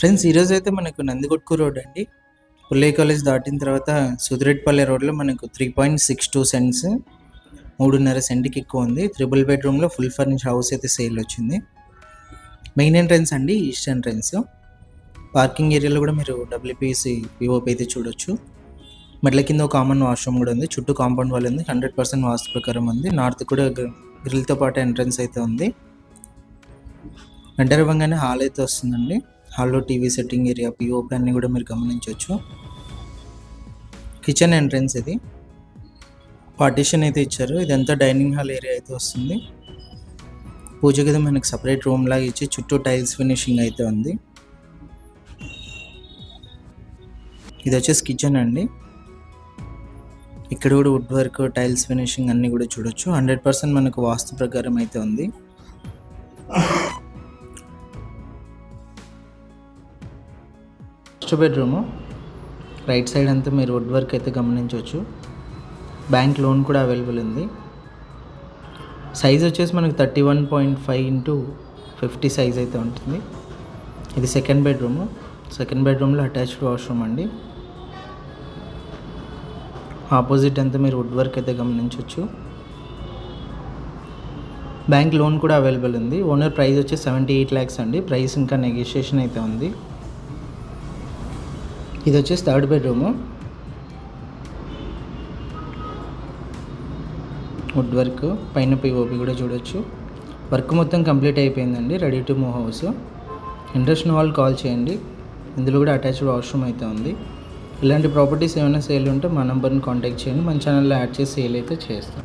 Friends, ఈరోజు అయితే మనకు నందికొట్కు రోడ్ అండి. పుల్లయ్య కాలేజ్ దాటిన తర్వాత సుదిరెడ్డిపల్లె రోడ్లో మనకు 3.62 సెంట్స్ 3.5 సెంట్కి ఎక్కువ ఉంది. 3 బెడ్రూమ్లో ఫుల్ ఫర్నిష్ హౌస్ అయితే సేల్ వచ్చింది. మెయిన్ ఎంట్రన్స్ అండి, ఈస్ట్ ఎంట్రన్స్. పార్కింగ్ ఏరియాలో కూడా మీరు డబ్ల్యూపీసీ పిఓపి అయితే చూడొచ్చు. మెట్ల కింద ఒక కామన్ వాష్రూమ్ కూడా ఉంది. చుట్టూ కాంపౌండ్ వాల్ ఉంది. 100% వాస్తు ప్రకారం ఉంది. నార్త్ కూడా గ్రిల్తో పాటు ఎంట్రన్స్ అయితే ఉంది. ఎంటర్ అవ్వగానే హాల్ అయితే వస్తుందండి. హాల్లో టీవీ సెట్టింగ్ ఏరియా, పిఓపి అన్నీ కూడా మీరు గమనించవచ్చు. కిచెన్ ఎంట్రన్స్ ఇది. పార్టీషన్ అయితే ఇచ్చారు. ఇదంతా డైనింగ్ హాల్ ఏరియా అయితే వస్తుంది. పూజ గది మనకు సపరేట్ రూమ్ లాగా ఇచ్చి చుట్టూ టైల్స్ ఫినిషింగ్ అయితే ఉంది. ఇది వచ్చేసి కిచెన్ అండి. ఇక్కడ కూడా వుడ్ వర్క్, టైల్స్ ఫినిషింగ్ అన్నీ కూడా చూడొచ్చు. 100% మనకు వాస్తు ప్రకారం అయితే ఉంది. ఫస్ట్ బెడ్రూము రైట్ సైడ్ అంతా మీరు వుడ్ వర్క్ అయితే గమనించవచ్చు. బ్యాంక్ లోన్ కూడా అవైలబుల్ ఉంది. సైజ్ వచ్చేసి మనకు 31.5 x 50 సైజ్ అయితే ఉంటుంది. ఇది సెకండ్ బెడ్రూము. సెకండ్ బెడ్రూమ్లో అటాచ్డ్ వాష్రూమ్ అండి. ఆపోజిట్ అంతా మీరు వుడ్ వర్క్ అయితే గమనించవచ్చు. బ్యాంక్ లోన్ కూడా అవైలబుల్ ఉంది. ఓనర్ ప్రైస్ వచ్చి 78 lakhs అండి. ప్రైస్ ఇంకా నెగోషియేషన్ అయితే ఉంది. ఇది వచ్చేసి థర్డ్ బెడ్రూము. వుడ్ వర్క్, పైన పిఓపి కూడా చూడొచ్చు. వర్క్ మొత్తం కంప్లీట్ అయిపోయిందండి. Ready to move house. Interest ఉన్న వాళ్ళు కాల్ చేయండి. ఇందులో కూడా అటాచ్డ్ వాష్రూమ్ అయితే ఉంది. ఇలాంటి ప్రాపర్టీస్ ఏమైనా సేల్ ఉంటే మా నెంబర్ని కాంటాక్ట్ చేయండి. మన ఛానల్లో యాడ్ చేసి సేల్ అయితే చేస్తాం.